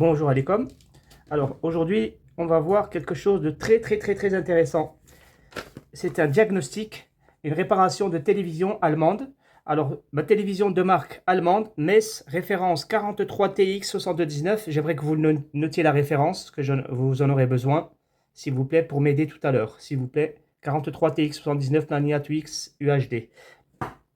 Bonjour Alécom. Alors aujourd'hui, on va voir quelque chose de très intéressant. C'est un diagnostic, une réparation de télévision allemande. Alors, ma télévision de marque allemande, Mess, référence 43TX6219. J'aimerais que vous notiez la référence, que vous en aurez besoin, s'il vous plaît, pour m'aider tout à l'heure. S'il vous plaît, 43TX79 Nania2X UHD.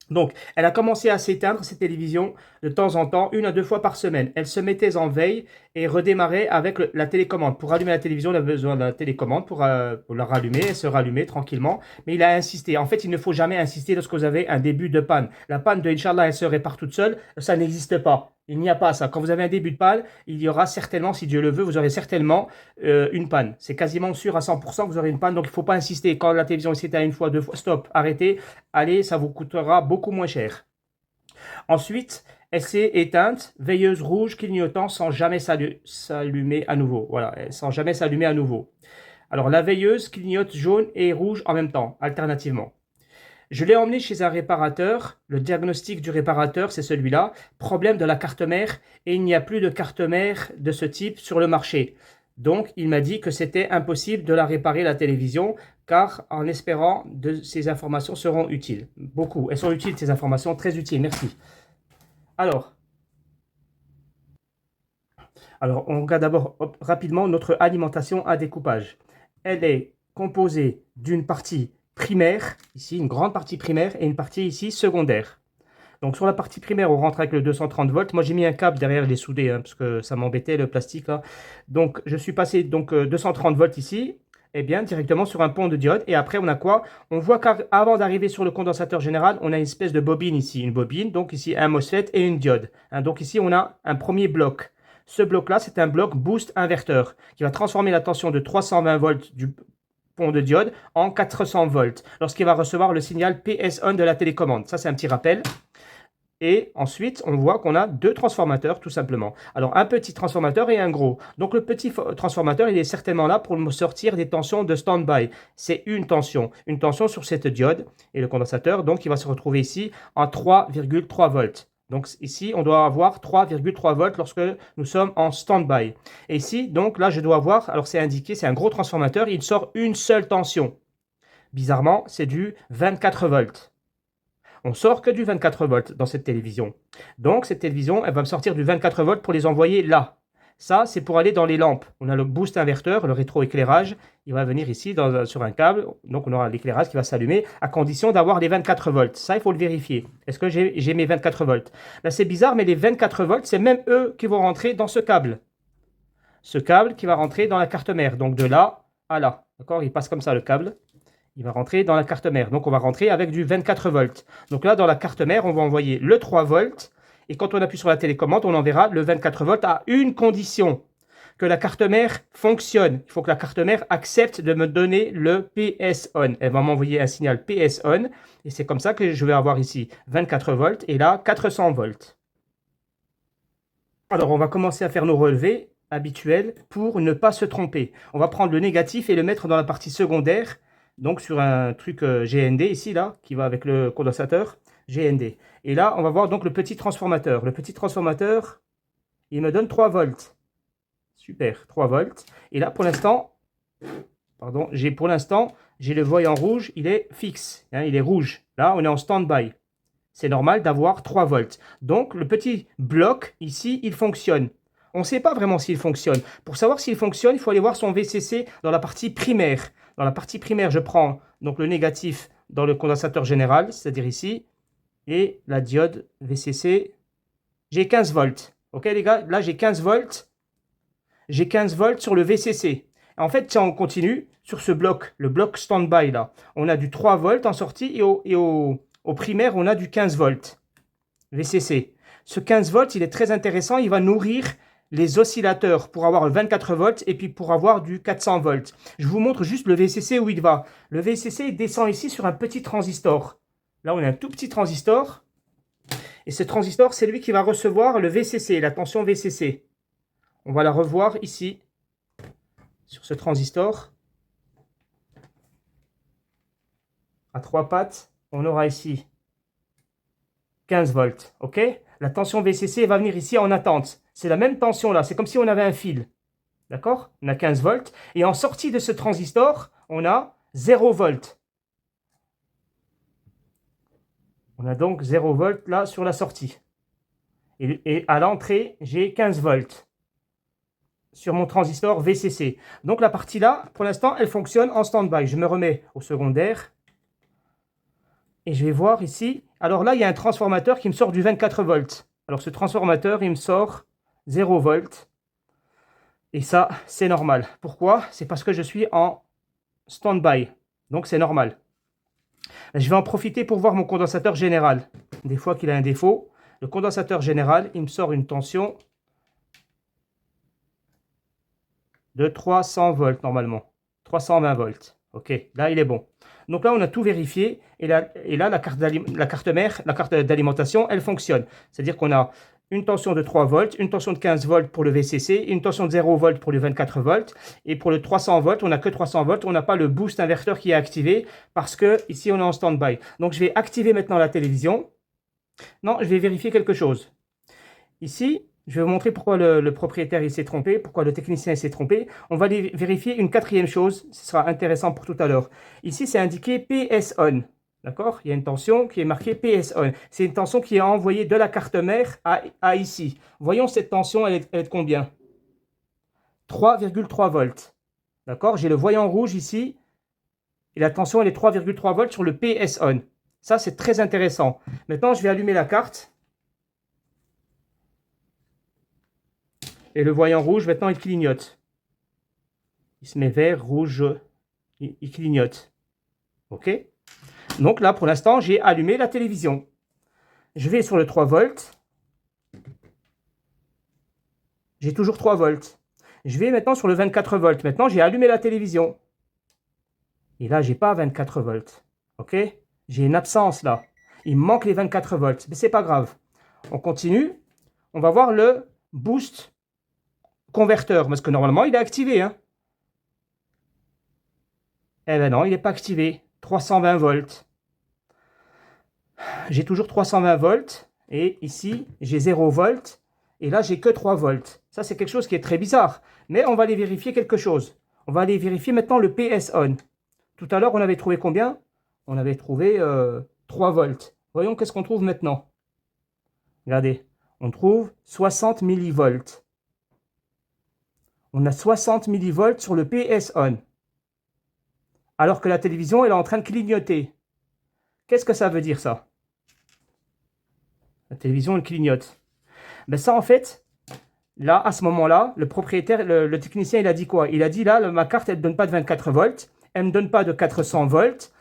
Donc, elle a commencé à s'éteindre, cette télévision, de temps en temps, 1 à 2 fois par semaine. Elle se mettait en veille et redémarrait avec la télécommande. Pour allumer la télévision, on a besoin de la télécommande pour la rallumer. Elle se rallumait tranquillement. Mais il a insisté. En fait, il ne faut jamais insister lorsque vous avez un début de panne. La panne de Inch'Allah, elle se répare toute seule. Ça n'existe pas. Il n'y a pas ça. Quand vous avez un début de panne, il y aura certainement, si Dieu le veut, vous aurez certainement une panne. C'est quasiment sûr à 100% que vous aurez une panne. Donc, il ne faut pas insister. Quand la télévision s'éteint 1 fois, 2 fois, stop, arrêtez. Allez, ça vous coûtera beaucoup moins cher. Ensuite, elle s'est éteinte, veilleuse rouge clignotant sans jamais s'allumer à nouveau. Voilà, sans jamais s'allumer à nouveau. Alors, la veilleuse clignote jaune et rouge en même temps, alternativement. Je l'ai emmené chez un réparateur. Le diagnostic du réparateur, c'est celui-là. Problème de la carte mère et il n'y a plus de carte mère de ce type sur le marché. Donc, il m'a dit que c'était impossible de la réparer, la télévision, car en espérant que ces informations seront utiles. Beaucoup. Elles sont utiles, ces informations, très utiles. Merci. Alors, on regarde d'abord rapidement notre alimentation à découpage. Elle est composée d'une partie primaire, ici une grande partie primaire, et une partie ici secondaire. Donc sur la partie primaire, on rentre avec le 230 volts. Moi j'ai mis un câble derrière, je l'ai soudé, parce que ça m'embêtait le plastique là. Donc je suis passé 230 volts ici, et bien directement sur un pont de diode. Et après on a quoi? On voit qu'avant d'arriver sur le condensateur général, on a une espèce de bobine ici, une bobine. Donc ici un MOSFET et une diode. Donc ici on a un premier bloc. Ce bloc-là, c'est un bloc boost inverteur qui va transformer la tension de 320 volts du pont de diode en 400 volts lorsqu'il va recevoir le signal PS-on de la télécommande. Ça, c'est un petit rappel. Et ensuite, on voit qu'on a deux transformateurs, tout simplement. Alors, un petit transformateur et un gros. Donc, le petit transformateur, il est certainement là pour me sortir des tensions de stand-by. C'est une tension sur cette diode et le condensateur. Donc, il va se retrouver ici en 3,3 volts. Donc ici, on doit avoir 3,3 volts lorsque nous sommes en stand-by. Et ici, donc là, je dois avoir, alors c'est indiqué, c'est un gros transformateur, il sort une seule tension. Bizarrement, c'est du 24 volts. On sort que du 24 volts dans cette télévision. Donc cette télévision, elle va me sortir du 24 volts pour les envoyer là. Ça, c'est pour aller dans les lampes. On a le boost inverteur, le rétroéclairage. Il va venir ici sur un câble. Donc, on aura l'éclairage qui va s'allumer à condition d'avoir les 24 volts. Ça, il faut le vérifier. Est-ce que j'ai mes 24 volts? Là, c'est bizarre, mais les 24 volts, c'est même eux qui vont rentrer dans ce câble. Ce câble qui va rentrer dans la carte mère. Donc, de là à là. D'accord? Il passe comme ça, le câble. Il va rentrer dans la carte mère. Donc, on va rentrer avec du 24 volts. Donc là, dans la carte mère, on va envoyer le 3 volts. Et quand on appuie sur la télécommande, on enverra le 24 volts à une condition, que la carte mère fonctionne. Il faut que la carte mère accepte de me donner le PS-on. Elle va m'envoyer un signal PS-on. Et c'est comme ça que je vais avoir ici 24 volts et là 400 volts. Alors, on va commencer à faire nos relevés habituels pour ne pas se tromper. On va prendre le négatif et le mettre dans la partie secondaire. Donc, sur un truc GND ici, là, qui va avec le condensateur. GND. Et là, on va voir donc le petit transformateur. Le petit transformateur, il me donne 3 volts. Super, 3 volts. Et là, pour l'instant, j'ai le voyant rouge, il est fixe. Hein, il est rouge. Là, on est en stand-by. C'est normal d'avoir 3 volts. Donc, le petit bloc, ici, il fonctionne. On ne sait pas vraiment s'il fonctionne. Pour savoir s'il fonctionne, il faut aller voir son VCC dans la partie primaire. Dans la partie primaire, je prends donc le négatif dans le condensateur général, c'est-à-dire ici, et la diode VCC, j'ai 15 volts. Ok les gars, là j'ai 15 volts. J'ai 15 volts sur le VCC. En fait, si on continue sur ce bloc, le bloc stand-by là, on a du 3 volts en sortie et au primaire, on a du 15 volts VCC. Ce 15 volts, il est très intéressant, il va nourrir les oscillateurs pour avoir 24 volts et puis pour avoir du 400 volts. Je vous montre juste le VCC où il va. Le VCC il descend ici sur un petit transistor. Là, on a un tout petit transistor. Et ce transistor, c'est lui qui va recevoir le VCC, la tension VCC. On va la revoir ici, sur ce transistor. À 3 pattes, on aura ici 15 volts. OK? La tension VCC va venir ici en attente. C'est la même tension là. C'est comme si on avait un fil. D'accord? On a 15 volts. Et en sortie de ce transistor, on a 0 volts. On a donc 0 volts là sur la sortie. Et à l'entrée, j'ai 15 volts sur mon transistor VCC. Donc la partie là, pour l'instant, elle fonctionne en stand-by. Je me remets au secondaire. Et je vais voir ici. Alors là, il y a un transformateur qui me sort du 24 volts. Alors ce transformateur, il me sort 0 volts. Et ça, c'est normal. Pourquoi? C'est parce que je suis en stand-by. Donc c'est normal. Je vais en profiter pour voir mon condensateur général. Des fois qu'il a un défaut. Le condensateur général, il me sort une tension de 300 volts normalement. 320 volts. Ok, là il est bon. Donc là on a tout vérifié. Et là la carte mère, la carte d'alimentation, elle fonctionne. C'est-à-dire qu'on a une tension de 3 volts, une tension de 15 volts pour le VCC, une tension de 0 volts pour le 24 volts. Et pour le 300 volts, on n'a que 300 volts. On n'a pas le boost inverteur qui est activé parce que ici on est en stand-by. Donc je vais activer maintenant la télévision. Non, je vais vérifier quelque chose. Ici, je vais vous montrer pourquoi le propriétaire s'est trompé, pourquoi le technicien s'est trompé. On va vérifier une quatrième chose, ce sera intéressant pour tout à l'heure. Ici, c'est indiqué PS on. D'accord? Il y a une tension qui est marquée PS on. C'est une tension qui est envoyée de la carte mère à ici. Voyons cette tension, elle est de combien? 3,3 volts. D'accord? J'ai le voyant rouge ici. Et la tension, elle est 3,3 volts sur le PS on. Ça, c'est très intéressant. Maintenant, je vais allumer la carte. Et le voyant rouge, maintenant, il clignote. Il se met vert, rouge, il clignote. OK? Donc là, pour l'instant, j'ai allumé la télévision. Je vais sur le 3 volts. J'ai toujours 3 volts. Je vais maintenant sur le 24 volts. Maintenant, j'ai allumé la télévision. Et là, je n'ai pas 24 volts. OK? J'ai une absence là. Il me manque les 24 volts. Mais ce n'est pas grave. On continue. On va voir le boost converteur. Parce que normalement, il est activé. Hein? Eh bien non, il n'est pas activé. 320 volts. J'ai toujours 320 volts. Et ici, j'ai 0 volts. Et là, j'ai que 3 volts. Ça, c'est quelque chose qui est très bizarre. Mais on va aller vérifier quelque chose. On va aller vérifier maintenant le PS on. Tout à l'heure, on avait trouvé combien? On avait trouvé 3 volts. Voyons qu'est-ce qu'on trouve maintenant. Regardez, on trouve 60 millivolts. On a 60 millivolts sur le PS on. Alors que la télévision, elle est en train de clignoter. Qu'est-ce que ça veut dire, ça? La télévision, elle clignote. Ben ça, en fait, là, à ce moment-là, le propriétaire, le technicien, il a dit quoi? Il a dit, là, ma carte, elle ne donne pas de 24 volts. Elle ne me donne pas de 400 volts.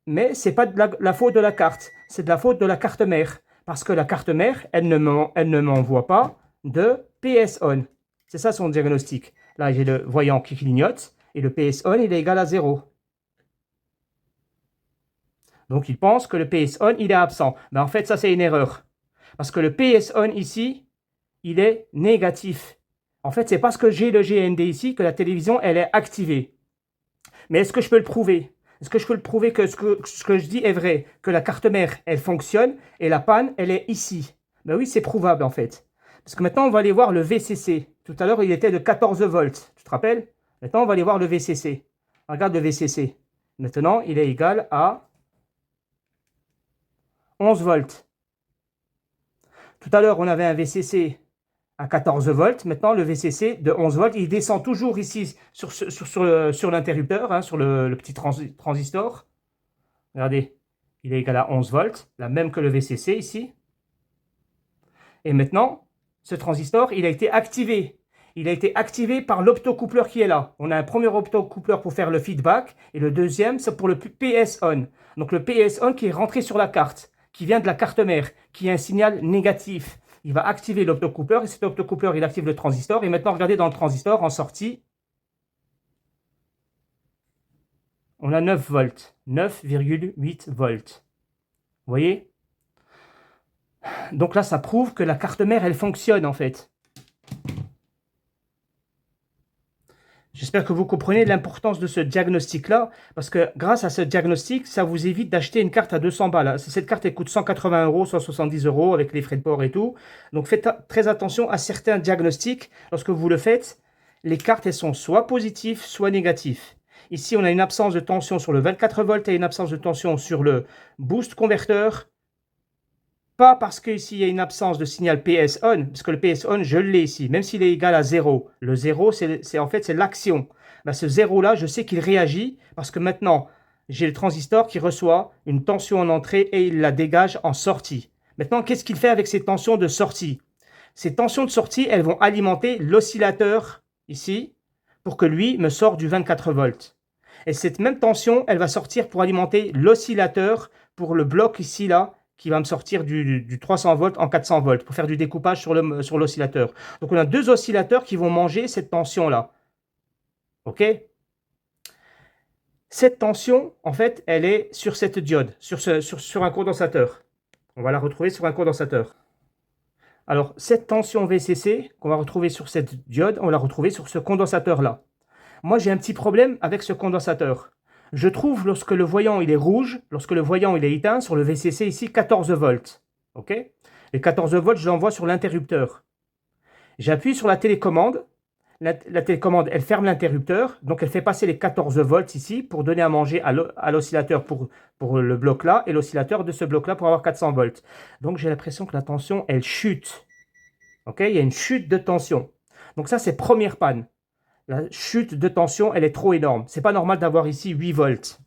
Mais ce n'est pas de la faute de la carte. C'est de la faute de la carte mère. Parce que la carte mère, elle ne m'envoie pas de PS on. C'est ça son diagnostic. Là, j'ai le voyant qui clignote. Et le PS on, il est égal à 0. Donc, il pense que le PS on, il est absent. Mais en fait, ça, c'est une erreur. Parce que le PS on ici, il est négatif. En fait, c'est parce que j'ai le GND ici que la télévision, elle est activée. Mais est-ce que je peux le prouver? Est-ce que je peux le prouver que ce que je dis est vrai? Que la carte mère, elle fonctionne et la panne, elle est ici? Ben oui, c'est prouvable en fait. Parce que maintenant, on va aller voir le VCC. Tout à l'heure, il était de 14 volts. Tu te rappelles? Maintenant, on va aller voir le VCC. Regarde le VCC. Maintenant, il est égal à 11 volts. Tout à l'heure, on avait un VCC à 14 volts. Maintenant, le VCC de 11 volts, il descend toujours ici sur l'interrupteur, hein, sur le petit transistor. Regardez, il est égal à 11 volts, la même que le VCC ici. Et maintenant, ce transistor, il a été activé. Il a été activé par l'optocoupleur qui est là. On a un premier optocoupleur pour faire le feedback et le deuxième, c'est pour le PS on. Donc le PS on qui est rentré sur la carte, qui vient de la carte mère, qui est un signal négatif. Il va activer l'optocoupleur et cet optocoupleur, il active le transistor. Et maintenant, regardez dans le transistor, en sortie, on a 9 volts, 9,8 volts. Vous voyez? Donc là, ça prouve que la carte mère, elle fonctionne en fait. J'espère que vous comprenez l'importance de ce diagnostic-là, parce que grâce à ce diagnostic, ça vous évite d'acheter une carte à 200 balles. Cette carte, elle coûte 180 €, 170 € avec les frais de port et tout. Donc faites très attention à certains diagnostics. Lorsque vous le faites, les cartes, elles sont soit positives, soit négatives. Ici, on a une absence de tension sur le 24 volts et une absence de tension sur le boost converteur. Pas parce qu'ici, il y a une absence de signal PS on, parce que le PS on, je l'ai ici, même s'il est égal à 0. Le 0, c'est en fait, c'est l'action. Ben, ce 0-là, je sais qu'il réagit, parce que maintenant, j'ai le transistor qui reçoit une tension en entrée et il la dégage en sortie. Maintenant, qu'est-ce qu'il fait avec ces tensions de sortie? Ces tensions de sortie, elles vont alimenter l'oscillateur, ici, pour que lui me sorte du 24 volts. Et cette même tension, elle va sortir pour alimenter l'oscillateur pour le bloc ici, là, qui va me sortir du 300 volts en 400 volts pour faire du découpage sur l'oscillateur. Donc on a deux oscillateurs qui vont manger cette tension-là. OK? Cette tension, en fait, elle est sur cette diode, sur un condensateur. On va la retrouver sur un condensateur. Alors, cette tension VCC qu'on va retrouver sur cette diode, on va la retrouver sur ce condensateur-là. Moi, j'ai un petit problème avec ce condensateur. Je trouve lorsque le voyant il est rouge, lorsque le voyant il est éteint, sur le VCC ici, 14 volts. OK? Les 14 volts, je l'envoie sur l'interrupteur. J'appuie sur la télécommande. La télécommande, elle ferme l'interrupteur. Donc, elle fait passer les 14 volts ici pour donner à manger à l'oscillateur pour le bloc là et l'oscillateur de ce bloc là pour avoir 400 volts. Donc, j'ai l'impression que la tension, elle chute. OK? Il y a une chute de tension. Donc, ça, c'est première panne. La chute de tension, elle est trop énorme. C'est pas normal d'avoir ici 8 volts.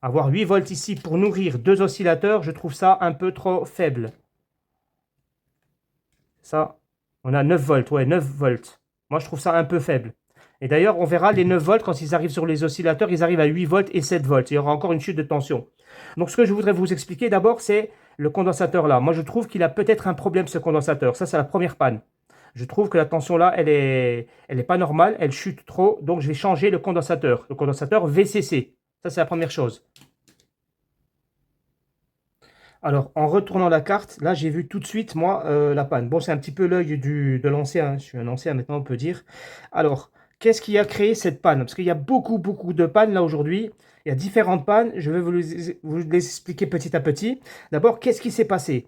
Avoir 8 volts ici pour nourrir deux oscillateurs, je trouve ça un peu trop faible. Ça, on a 9 volts. Ouais, 9 volts. Moi, je trouve ça un peu faible. Et d'ailleurs, on verra les 9 volts, quand ils arrivent sur les oscillateurs, ils arrivent à 8 volts et 7 volts. Il y aura encore une chute de tension. Donc, ce que je voudrais vous expliquer d'abord, c'est le condensateur là. Moi, je trouve qu'il a peut-être un problème, ce condensateur. Ça, c'est la première panne. Je trouve que la tension là, elle est pas normale, elle chute trop, donc je vais changer le condensateur VCC. Ça, c'est la première chose. Alors, en retournant la carte, là, j'ai vu tout de suite, moi, la panne. Bon, c'est un petit peu l'œil de l'ancien, hein. Je suis un ancien maintenant, on peut dire. Alors, qu'est-ce qui a créé cette panne? Parce qu'il y a beaucoup de pannes là aujourd'hui. Il y a différentes pannes. Je vais vous les expliquer petit à petit. D'abord, qu'est-ce qui s'est passé?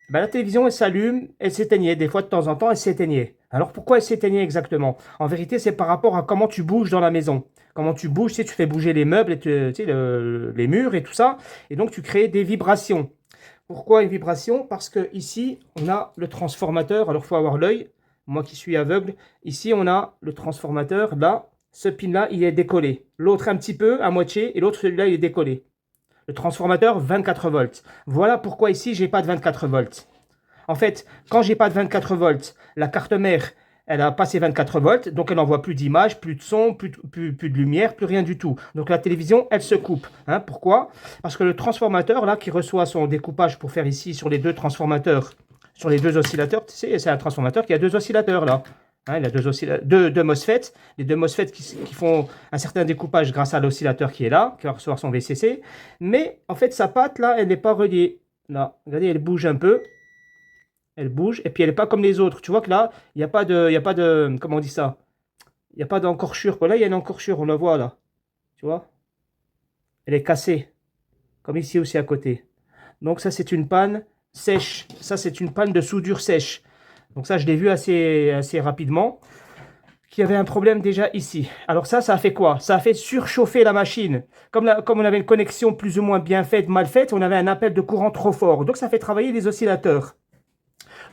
Ben, la télévision, elle s'allume, elle s'éteignait. Des fois, de temps en temps, elle s'éteignait. Alors, pourquoi elle s'éteignait exactement? En vérité, c'est par rapport à comment tu bouges dans la maison. Comment tu bouges, tu sais, tu fais bouger les meubles, et tu sais, les murs et tout ça. Et donc, tu crées des vibrations. Pourquoi une vibration? Parce que ici, on a le transformateur. Alors, il faut avoir l'œil. Moi qui suis aveugle, ici, on a le transformateur. Là, ce pin-là, il est décollé. L'autre un petit peu, à moitié, et l'autre, celui-là, il est décollé. Le transformateur 24 volts. Voilà pourquoi ici, j'ai pas de 24 volts. En fait, quand j'ai pas de 24 volts, la carte mère, elle a passé 24 volts, donc elle n'envoie plus d'image, plus de son, plus de lumière, plus rien du tout. Donc la télévision, elle se coupe. Hein, pourquoi? Parce que le transformateur, là, qui reçoit son découpage pour faire ici sur les deux transformateurs, sur les deux oscillateurs, tu sais, c'est un transformateur qui a deux oscillateurs, là. Hein, il a deux MOSFET, les deux MOSFET qui font un certain découpage grâce à l'oscillateur qui est là, qui va recevoir son VCC. Mais en fait, sa patte, là, elle n'est pas reliée. Là, regardez, elle bouge un peu. Elle bouge, et puis elle n'est pas comme les autres. Tu vois que là, il n'y a pas de, comment on dit ça? Il n'y a pas d'encorchure. Là, il y a une encorchure, on la voit là. Tu vois? Elle est cassée, comme ici aussi à côté. Donc ça, c'est une panne sèche. Ça, c'est une panne de soudure sèche. Donc ça, je l'ai vu assez rapidement, qu'il y avait un problème déjà ici. Alors ça a fait quoi? Ça a fait surchauffer la machine. Comme on avait une connexion plus ou moins bien faite, mal faite, on avait un appel de courant trop fort. Donc ça fait travailler les oscillateurs.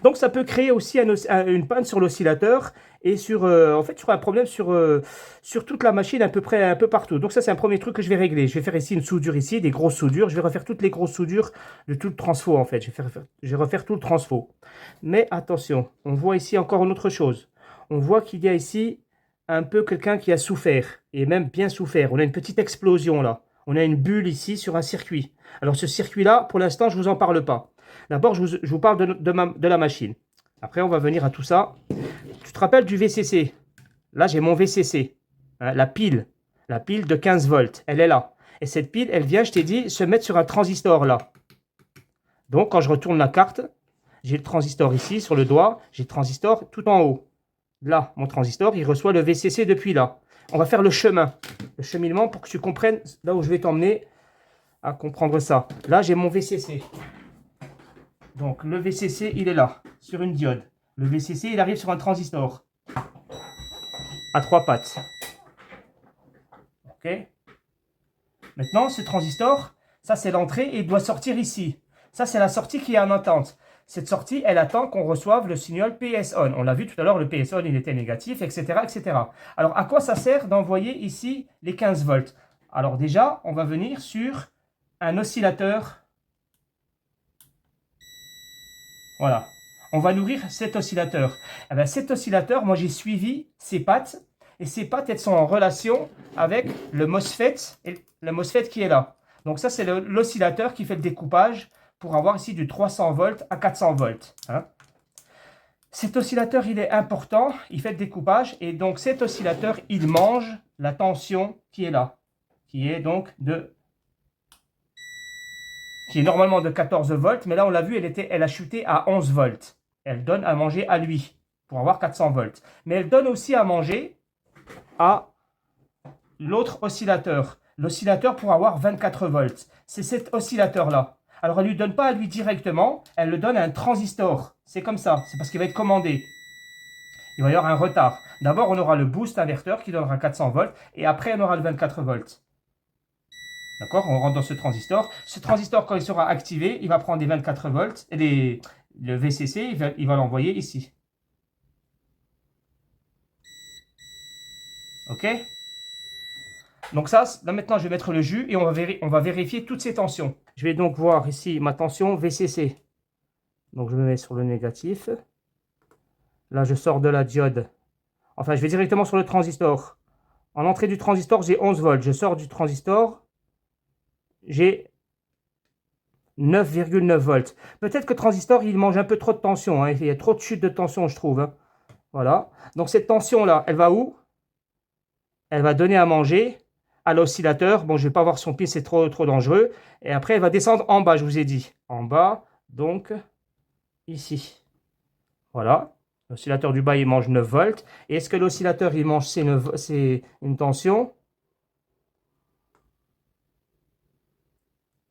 Donc ça peut créer aussi une panne sur l'oscillateur et en fait sur un problème sur toute la machine à peu près un peu partout. Donc ça, c'est un premier truc que je vais régler. Je vais faire ici une soudure ici, des grosses soudures. Je vais refaire toutes les grosses soudures de tout le transfo en fait. Je vais refaire tout le transfo. Mais attention, on voit ici encore une autre chose. On voit qu'il y a ici un peu quelqu'un qui a souffert, et même bien souffert. On a une petite explosion là. On a une bulle ici sur un circuit. Alors ce circuit-là, pour l'instant, je ne vous en parle pas. D'abord, je vous parle de la machine. Après, on va venir à tout ça. Tu te rappelles du VCC? Là, j'ai mon VCC. Hein, la pile de 15 volts. Elle est là. Et cette pile, elle vient, je t'ai dit, se mettre sur un transistor là. Donc, quand je retourne la carte, j'ai le transistor ici, sur le doigt. J'ai le transistor tout en haut. là, mon transistor, il reçoit le VCC depuis là. On va faire le cheminement pour que tu comprennes là où je vais t'emmener à comprendre ça. Là, j'ai mon VCC. Donc, le VCC, il est là, sur une diode. Le VCC, il arrive sur un transistor à 3 pattes. OK? Maintenant, ce transistor, ça, c'est l'entrée et il doit sortir ici. Ça, c'est la sortie qui est en attente. Cette sortie, elle attend qu'on reçoive le signal PS on. On l'a vu tout à l'heure, le PS on, il était négatif, etc., etc. Alors, à quoi ça sert d'envoyer ici les 15 volts? Alors déjà, on va venir sur un oscillateur. Voilà. On va nourrir cet oscillateur. Eh bien, cet oscillateur, moi, j'ai suivi ses pattes. Et ces pattes, elles sont en relation avec le MOSFET, et le MOSFET qui est là. Donc ça, c'est l'oscillateur qui fait le découpage pour avoir ici du 300 volts à 400 volts. Hein. Cet oscillateur, il est important, il fait le découpage. Et donc, cet oscillateur, il mange la tension qui est là. Qui est donc qui est normalement de 14 volts. Mais là, on l'a vu, elle a chuté à 11 volts. Elle donne à manger à lui pour avoir 400 volts. Mais elle donne aussi à manger à l'autre oscillateur. L'oscillateur pour avoir 24 volts. C'est cet oscillateur-là. Alors, elle ne lui donne pas à lui directement, elle le donne à un transistor. C'est comme ça, c'est parce qu'il va être commandé. Il va y avoir un retard. D'abord, on aura le boost inverteur qui donnera 400 volts, et après, on aura le 24 volts. D'accord? On rentre dans ce transistor. Ce transistor, quand il sera activé, il va prendre les 24 volts, et le VCC, il va l'envoyer ici. OK? Donc ça, là maintenant, je vais mettre le jus et on va vérifier toutes ces tensions. Je vais donc voir ici ma tension VCC. Donc je me mets sur le négatif. Là, je sors de la diode. Enfin, je vais directement sur le transistor. En entrée du transistor, j'ai 11 volts. Je sors du transistor, j'ai 9,9 volts. Peut-être que le transistor, il mange un peu trop de tension. Hein. Il y a trop de chute de tension, je trouve. Hein. Voilà. Donc cette tension-là, elle va où? Elle va donner à manger à l'oscillateur. Bon, je ne vais pas voir son pied, c'est trop dangereux. Et après, elle va descendre en bas, je vous ai dit. En bas, donc, ici. Voilà. L'oscillateur du bas, il mange 9 volts. Et est-ce que l'oscillateur, il mange c'est une tension?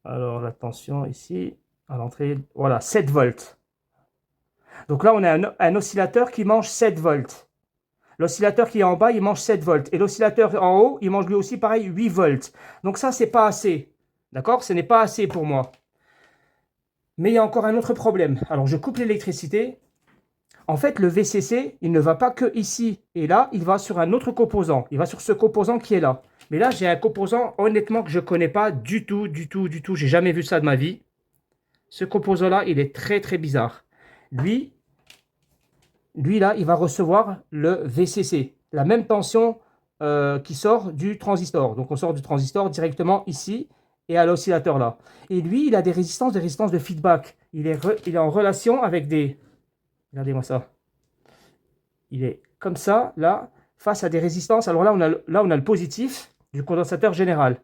Alors, la tension ici, à l'entrée, voilà, 7 volts. Donc là, on a un oscillateur qui mange 7 volts. L'oscillateur qui est en bas, il mange 7 volts. Et l'oscillateur en haut, il mange lui aussi pareil 8 volts. Donc ça, c'est pas assez. D'accord? Ce n'est pas assez pour moi. Mais il y a encore un autre problème. Alors, je coupe l'électricité. En fait, le VCC, il ne va pas que ici et là. Il va sur un autre composant. Il va sur ce composant qui est là. Mais là, j'ai un composant, honnêtement, que je ne connais pas du tout. J'ai jamais vu ça de ma vie. Ce composant-là, il est très, très bizarre. Lui, là, il va recevoir le VCC, la même tension qui sort du transistor. Donc, on sort du transistor directement ici et à l'oscillateur là. Et lui, il a des résistances de feedback. Il est en relation avec des... Regardez-moi ça. Il est comme ça, là, face à des résistances. Alors là, on a le positif du condensateur général.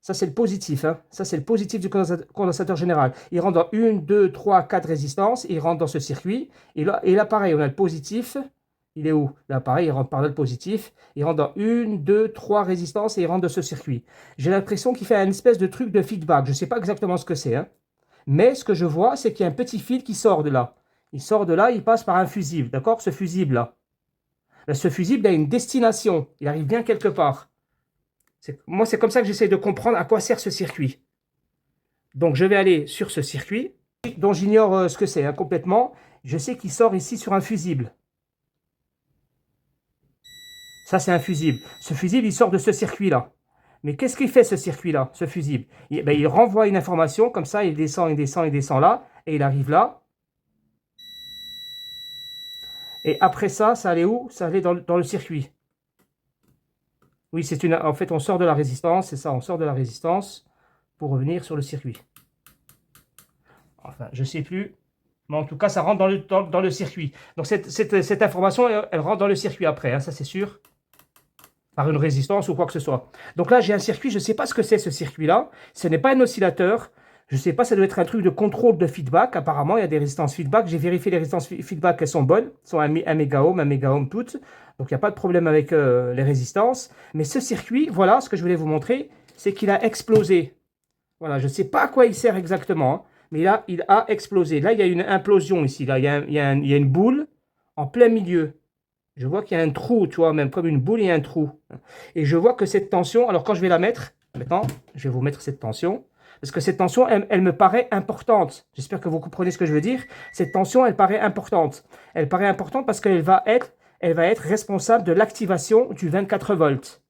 Ça, c'est le positif. Hein. Ça, c'est le positif du condensateur général. Il rentre dans 1, 2, 3, 4 résistances. Il rentre dans ce circuit. Et là, pareil, on a le positif. Il est où? Là, pareil, il rentre par là le positif. Il rentre dans 1, 2, 3 résistances et il rentre dans ce circuit. J'ai l'impression qu'il fait un espèce de truc de feedback. Je ne sais pas exactement ce que c'est. Hein. Mais ce que je vois, c'est qu'il y a un petit fil qui sort de là. Il sort de là, il passe par un fusible. D'accord? Ce fusible-là. Ce fusible a une destination. Il arrive bien quelque part. Moi, c'est comme ça que j'essaie de comprendre à quoi sert ce circuit. Donc, je vais aller sur ce circuit, dont j'ignore ce que c'est complètement. Je sais qu'il sort ici sur un fusible. Ça, c'est un fusible. Ce fusible, il sort de ce circuit-là. Mais qu'est-ce qu'il fait, ce circuit-là, ce fusible? Il renvoie une information, comme ça, il descend là, et il arrive là. Et après ça, ça allait où? Ça allait dans le circuit. Oui, en fait, on sort de la résistance, c'est ça, on sort de la résistance pour revenir sur le circuit. Enfin, je ne sais plus, mais en tout cas, ça rentre dans le circuit. Donc, cette information, elle rentre dans le circuit après, hein, ça c'est sûr, par une résistance ou quoi que ce soit. Donc là, j'ai un circuit, je ne sais pas ce que c'est ce circuit-là. Ce n'est pas un oscillateur. Je ne sais pas, ça doit être un truc de contrôle de feedback. Apparemment, il y a des résistances feedback. J'ai vérifié les résistances feedback, elles sont bonnes. Elles sont 1 mégaohm toutes. Donc, il n'y a pas de problème avec les résistances. Mais ce circuit, voilà ce que je voulais vous montrer, c'est qu'il a explosé. Voilà, je ne sais pas à quoi il sert exactement, hein, mais là, il a explosé. Là, il y a une implosion ici. Là, il y a une boule en plein milieu. Je vois qu'il y a un trou, tu vois, même comme une boule, il y a un trou. Et je vois que cette tension, alors quand je vais la mettre, maintenant, je vais vous mettre cette tension, parce que cette tension, elle me paraît importante. J'espère que vous comprenez ce que je veux dire. Cette tension, elle paraît importante. Elle paraît importante parce qu'elle va être responsable de l'activation du 24 volts.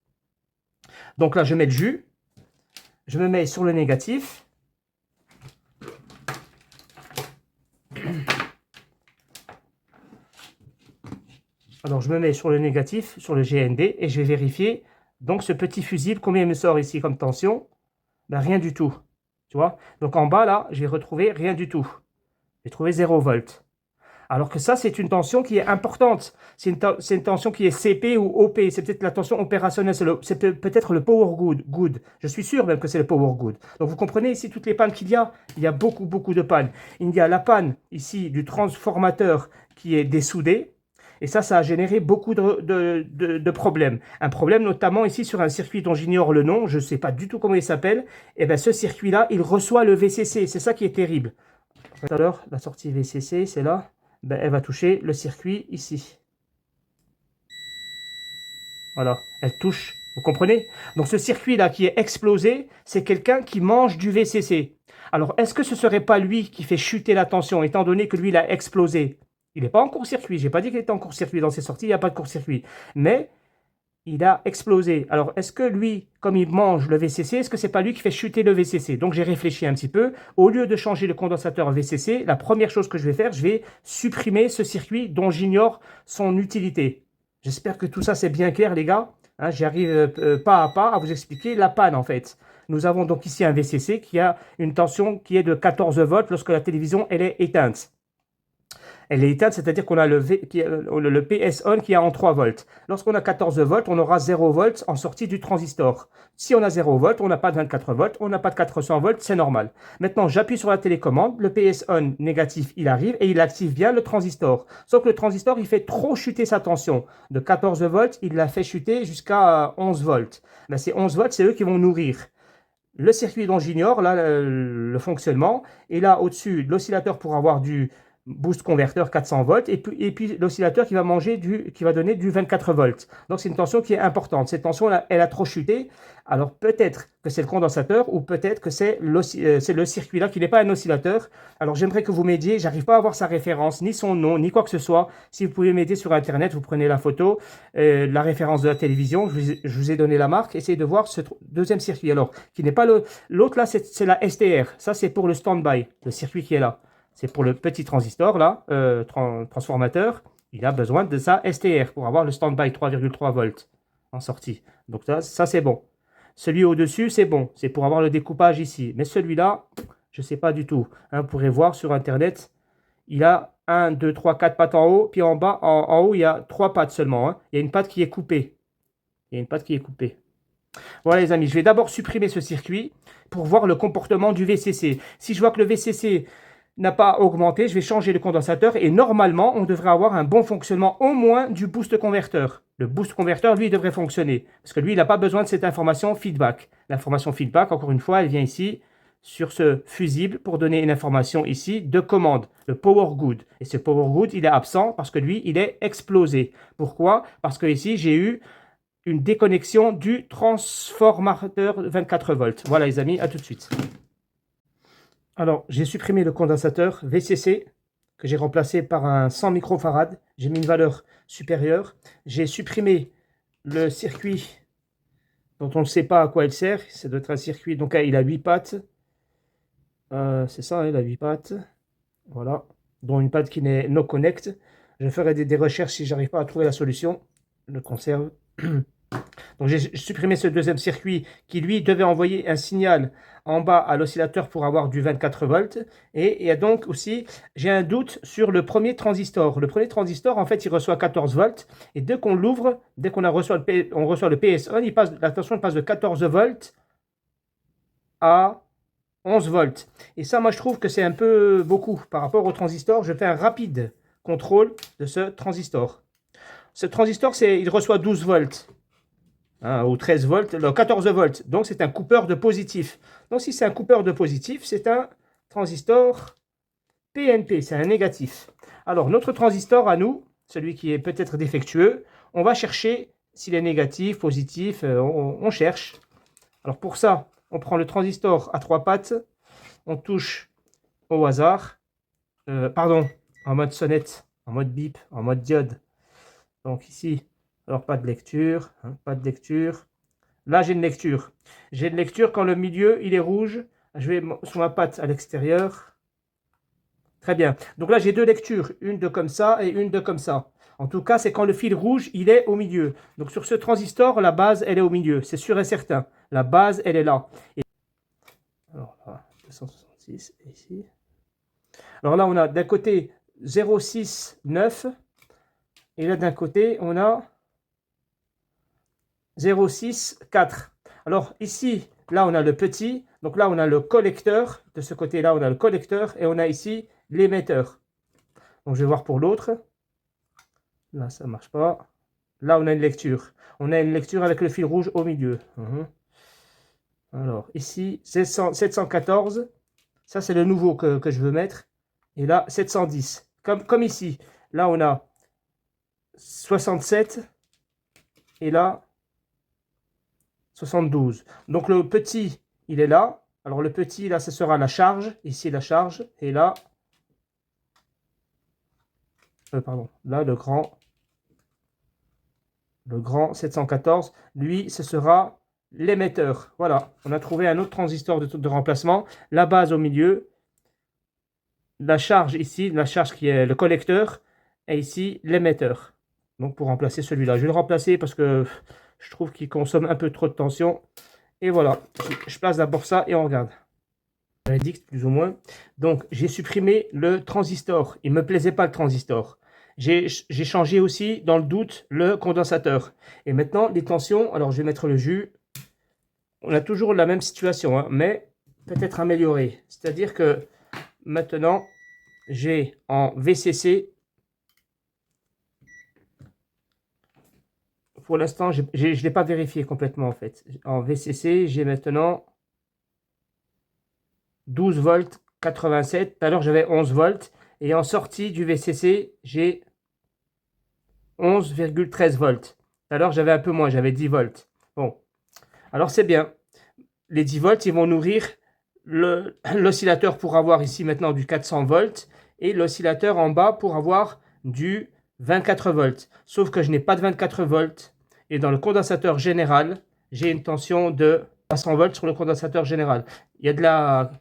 Donc là, je mets le jus. Je me mets sur le négatif. Alors, je me mets sur le négatif, sur le GND, et je vais vérifier. Donc, ce petit fusible, combien il me sort ici comme tension? Ben, rien du tout. Tu vois? Donc, en bas, là, je vais retrouver rien du tout. Je vais trouver 0 volts. Alors que ça, c'est une tension qui est importante. C'est une tension qui est CP ou OP. C'est peut-être la tension opérationnelle. C'est peut-être le power good. Je suis sûr même que c'est le power good. Donc, vous comprenez ici toutes les pannes qu'il y a. Il y a beaucoup, beaucoup de pannes. Il y a la panne ici du transformateur qui est dessoudé. Et ça a généré beaucoup de problèmes. Un problème notamment ici sur un circuit dont j'ignore le nom. Je ne sais pas du tout comment il s'appelle. Et bien, ce circuit-là, il reçoit le VCC. C'est ça qui est terrible. Tout à l'heure, la sortie VCC, c'est là. Ben, elle va toucher le circuit ici. Voilà, elle touche. Vous comprenez? Donc ce circuit-là qui est explosé, c'est quelqu'un qui mange du VCC. Alors, est-ce que ce ne serait pas lui qui fait chuter la tension, étant donné que lui, il a explosé? Il n'est pas en court-circuit. Je n'ai pas dit qu'il était en court-circuit dans ses sorties, il n'y a pas de court-circuit. Mais il a explosé. Alors, est-ce que lui, comme il mange le VCC, est-ce que c'est pas lui qui fait chuter le VCC? Donc, j'ai réfléchi un petit peu. Au lieu de changer le condensateur VCC, la première chose que je vais faire, je vais supprimer ce circuit dont j'ignore son utilité. J'espère que tout ça, c'est bien clair, les gars. Hein, j'arrive pas à pas à vous expliquer la panne, en fait. Nous avons donc ici un VCC qui a une tension qui est de 14 volts lorsque la télévision elle est éteinte. Elle est éteinte, c'est-à-dire qu'on a le PS on qui est en 3 volts. Lorsqu'on a 14 volts, on aura 0 volts en sortie du transistor. Si on a 0 volts, on n'a pas de 24 volts, on n'a pas de 400 volts, c'est normal. Maintenant, j'appuie sur la télécommande, le PS on négatif, il arrive et il active bien le transistor. Sauf que le transistor, il fait trop chuter sa tension. De 14 volts, il l'a fait chuter jusqu'à 11 volts. Ben, ces 11 volts, c'est eux qui vont nourrir le circuit dont j'ignore, là, le fonctionnement. Et là, au-dessus, l'oscillateur pour avoir du boost converteur 400 volts, et puis l'oscillateur qui va donner du 24 volts. Donc c'est une tension qui est importante. Cette tension, elle a trop chuté. Alors peut-être que c'est le condensateur, ou peut-être que c'est le circuit-là qui n'est pas un oscillateur. Alors j'aimerais que vous m'aidiez. J'arrive pas à avoir sa référence, ni son nom, ni quoi que ce soit. Si vous pouvez m'aider sur Internet, vous prenez la photo, la référence de la télévision. Je vous ai donné la marque. Essayez de voir ce deuxième circuit. Alors, qui n'est pas l'autre là, c'est la STR. Ça, c'est pour le stand-by, le circuit qui est là. C'est pour le petit transistor, là, transformateur. Il a besoin de sa STR pour avoir le stand-by 3,3 volts en sortie. Donc ça c'est bon. Celui au-dessus, c'est bon. C'est pour avoir le découpage ici. Mais celui-là, je ne sais pas du tout. Hein, vous pourrez voir sur Internet, il a 1, 2, 3, 4 pattes en haut. Puis en bas, en haut, il y a 3 pattes seulement. Hein. Il y a une patte qui est coupée. Il y a une patte qui est coupée. Voilà les amis, je vais d'abord supprimer ce circuit pour voir le comportement du VCC. Si je vois que le VCC n'a pas augmenté, je vais changer le condensateur et normalement, on devrait avoir un bon fonctionnement au moins du boost converteur. Le boost converteur, lui, il devrait fonctionner parce que lui, il n'a pas besoin de cette information feedback. L'information feedback, encore une fois, elle vient ici sur ce fusible pour donner une information ici de commande, le power good. Et ce power good, il est absent parce que lui, il est explosé. Pourquoi? Parce que ici, j'ai eu une déconnexion du transformateur 24 volts. Voilà les amis, à tout de suite. Alors, j'ai supprimé le condensateur VCC que j'ai remplacé par un 100 microfarad. J'ai mis une valeur supérieure. J'ai supprimé le circuit dont on ne sait pas à quoi il sert. Ça doit être un circuit, donc il a 8 pattes. C'est ça, hein, il a 8 pattes. Voilà, dont une patte qui n'est no connect. Je ferai des recherches si j'arrive pas à trouver la solution. Je le conserve. Donc j'ai supprimé ce deuxième circuit qui lui devait envoyer un signal en bas à l'oscillateur pour avoir du 24 volts. Et donc aussi, j'ai un doute sur le premier transistor. Le premier transistor, en fait, il reçoit 14 volts. Et dès qu'on l'ouvre, dès qu'on reçoit le PS on, la tension passe de 14 volts à 11 volts. Et ça, moi, je trouve que c'est un peu beaucoup par rapport au transistor. Je fais un rapide contrôle de ce transistor. Ce transistor, il reçoit 12 volts. Hein, ou 13 volts, non, 14 volts. Donc, c'est un coupeur de positif. Donc, si c'est un coupeur de positif, c'est un transistor PNP, c'est un négatif. Alors, notre transistor à nous, celui qui est peut-être défectueux, on va chercher s'il est négatif, positif, on cherche. Alors, pour ça, on prend le transistor à 3 pattes, on touche au hasard, pardon, en mode sonnette, en mode bip, en mode diode. Donc ici, alors pas de lecture, hein, pas de lecture. Là, j'ai une lecture. J'ai une lecture quand le milieu, il est rouge. Je vais sur ma patte à l'extérieur. Très bien. Donc là, j'ai deux lectures, une de comme ça et une de comme ça. En tout cas, c'est quand le fil rouge, il est au milieu. Donc sur ce transistor, la base, elle est au milieu. C'est sûr et certain. La base, elle est là. Et... alors là, 266, ici. Alors là, on a d'un côté 0,6,9. Et là, d'un côté, on a 0,6,4. Alors ici, là, on a le petit. Donc là, on a le collecteur. De ce côté-là, on a le collecteur. Et on a ici l'émetteur. Donc je vais voir pour l'autre. Là, ça ne marche pas. Là, on a une lecture. On a une lecture avec le fil rouge au milieu. Alors, ici, 714. Ça, c'est le nouveau que je veux mettre. Et là, 710. Comme ici. Là, on a 67. Et là, 72. Donc, le petit, il est là. Alors, le petit, là, ce sera la charge. Ici, la charge. Et là, pardon. Là, le grand 714, lui, ce sera l'émetteur. Voilà, on a trouvé un autre transistor de remplacement. La base au milieu, la charge ici, la charge qui est le collecteur, et ici l'émetteur. Donc pour remplacer celui-là, je vais le remplacer parce que je trouve qu'il consomme un peu trop de tension. Et voilà, je place d'abord ça et on regarde. Plus ou moins. Donc j'ai supprimé le transistor. Il ne me plaisait pas le transistor. J'ai changé aussi, dans le doute, le condensateur. Et maintenant, les tensions, alors je vais mettre le jus. On a toujours la même situation, hein, mais peut-être améliorée. C'est-à-dire que maintenant, j'ai en VCC. Pour l'instant, je ne l'ai pas vérifié complètement en fait. En VCC, j'ai maintenant 12 volts 87. Tout à l'heure, j'avais 11 volts. Et en sortie du VCC, j'ai 11,13 volts. Tout à l'heure, j'avais un peu moins, j'avais 10 volts. Bon, alors c'est bien. Les 10 volts, ils vont nourrir l'oscillateur pour avoir ici maintenant du 400 volts et l'oscillateur en bas pour avoir du 24 volts. Sauf que je n'ai pas de 24 volts. Et dans le condensateur général, j'ai une tension de 300 volts sur le condensateur général. Il y a de la...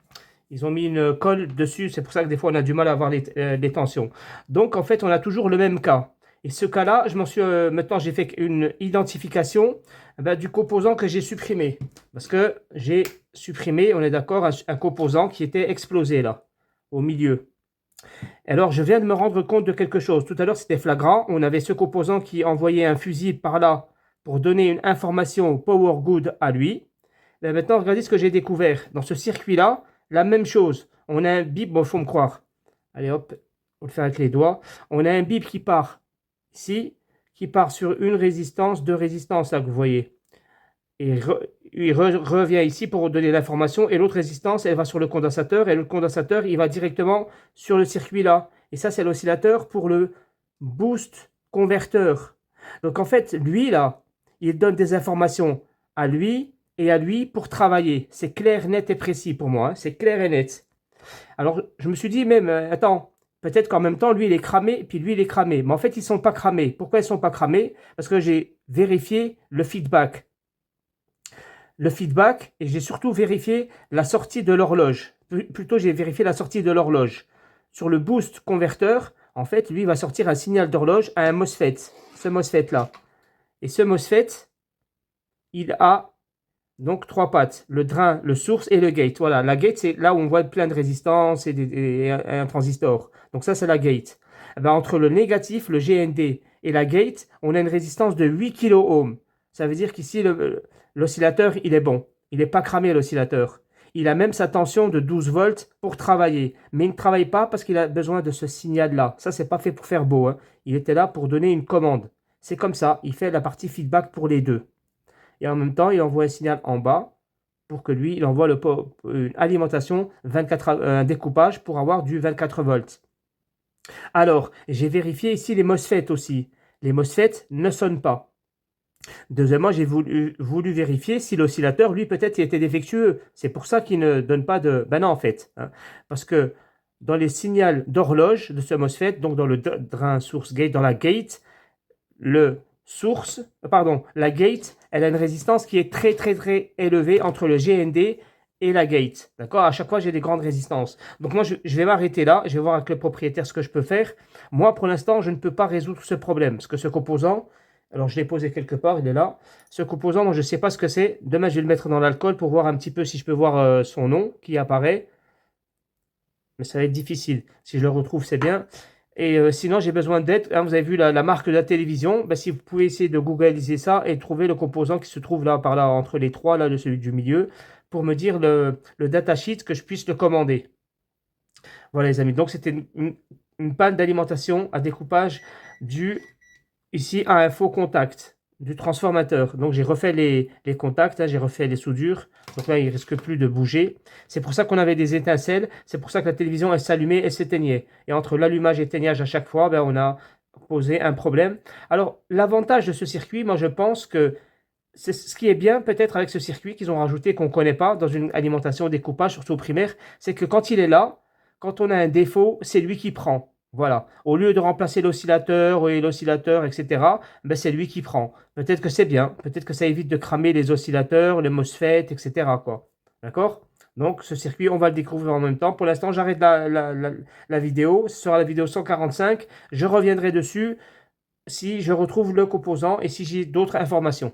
Ils ont mis une colle dessus, c'est pour ça que des fois on a du mal à avoir les tensions. Donc en fait, on a toujours le même cas. Et ce cas-là, je m'en suis maintenant j'ai fait une identification du composant que j'ai supprimé. Parce que j'ai supprimé, on est d'accord, un composant qui était explosé là, au milieu. Alors je viens de me rendre compte de quelque chose. Tout à l'heure c'était flagrant, on avait ce composant qui envoyait un fusible par là pour donner une information au power good à lui. Et maintenant regardez ce que j'ai découvert. Dans ce circuit-là, la même chose. On a un bip, bon, il faut me croire. Allez hop, on le fait avec les doigts. On a un bip qui part ici, qui part sur une résistance, deux résistances là que vous voyez. Et il revient ici pour donner l'information. Et l'autre résistance, elle va sur le condensateur. Et le condensateur, il va directement sur le circuit là. Et ça, c'est l'oscillateur pour le boost converteur. Donc en fait, lui là, il donne des informations à lui et à lui pour travailler. C'est clair, net et précis pour moi. Hein. C'est clair et net. Alors, je me suis dit même, attends, peut-être qu'en même temps, lui, il est cramé, puis lui, il est cramé. Mais en fait, ils ne sont pas cramés. Pourquoi ils ne sont pas cramés? Parce que j'ai vérifié le feedback. Le feedback, et j'ai surtout vérifié la sortie de l'horloge. Plutôt, j'ai vérifié la sortie de l'horloge. Sur le boost converteur, en fait, lui, il va sortir un signal d'horloge à un MOSFET. Ce MOSFET-là. Et ce MOSFET, il a... donc, trois pattes, le drain, le source et le gate. Voilà, la gate, c'est là où on voit plein de résistances et un transistor. Donc ça, c'est la gate. Eh ben, entre le négatif, le GND et la gate, on a une résistance de 8 kΩ. Ça veut dire qu'ici, l'oscillateur, il est bon. Il n'est pas cramé, l'oscillateur. il a même sa tension de 12 volts pour travailler. Mais il ne travaille pas parce qu'il a besoin de ce signal-là. Ça, c'est pas fait pour faire beau, hein. Il était là pour donner une commande. C'est comme ça. Il fait la partie feedback pour les deux. Et en même temps, il envoie un signal en bas pour que lui, il envoie une alimentation, un découpage pour avoir du 24 volts. Alors, j'ai vérifié ici les MOSFET aussi. Les MOSFET ne sonnent pas. Deuxièmement, j'ai voulu vérifier si l'oscillateur, lui, peut-être, il était défectueux. C'est pour ça qu'il ne donne pas de... Ben non, en fait. Hein, parce que dans les signaux d'horloge de ce MOSFET, donc dans le drain source gate, dans la gate, la gate, elle a une résistance qui est très, très, très élevée entre le GND et la gate. D'accord? À chaque fois, j'ai des grandes résistances. Donc moi, je vais m'arrêter là. Je vais voir avec le propriétaire ce que je peux faire. Moi, pour l'instant, je ne peux pas résoudre ce problème. Parce que ce composant... Alors, je l'ai posé quelque part, il est là. Ce composant, moi, je ne sais pas ce que c'est. Demain, je vais le mettre dans l'alcool pour voir un petit peu si je peux voir son nom qui apparaît. Mais ça va être difficile. Si je le retrouve, c'est bien. Et sinon, j'ai besoin d'aide. Hein, vous avez vu la marque de la télévision. Ben, si vous pouvez essayer de googliser ça et trouver le composant qui se trouve là, par là, entre les trois, là, celui du milieu, pour me dire le datasheet que je puisse le commander. Voilà, les amis. Donc, c'était une panne d'alimentation à découpage due ici à un faux contact du transformateur. Donc j'ai refait les contacts, hein, j'ai refait les soudures. Donc là, il ne risque plus de bouger. C'est pour ça qu'on avait des étincelles. C'est pour ça que la télévision, elle s'allumait et s'éteignait. Et entre l'allumage et l'éteignage à chaque fois, ben, on a posé un problème. Alors, l'avantage de ce circuit, moi je pense que c'est ce qui est bien peut-être avec ce circuit qu'ils ont rajouté, qu'on ne connaît pas dans une alimentation découpage, surtout au primaire, c'est que quand il est là, quand on a un défaut, c'est lui qui prend. Voilà. Au lieu de remplacer l'oscillateur et l'oscillateur, etc., ben c'est lui qui prend. Peut-être que c'est bien. Peut-être que ça évite de cramer les oscillateurs, les MOSFET, etc., quoi. D'accord? Donc, ce circuit, on va le découvrir en même temps. Pour l'instant, j'arrête la vidéo. Ce sera la vidéo 145. Je reviendrai dessus si je retrouve le composant et si j'ai d'autres informations.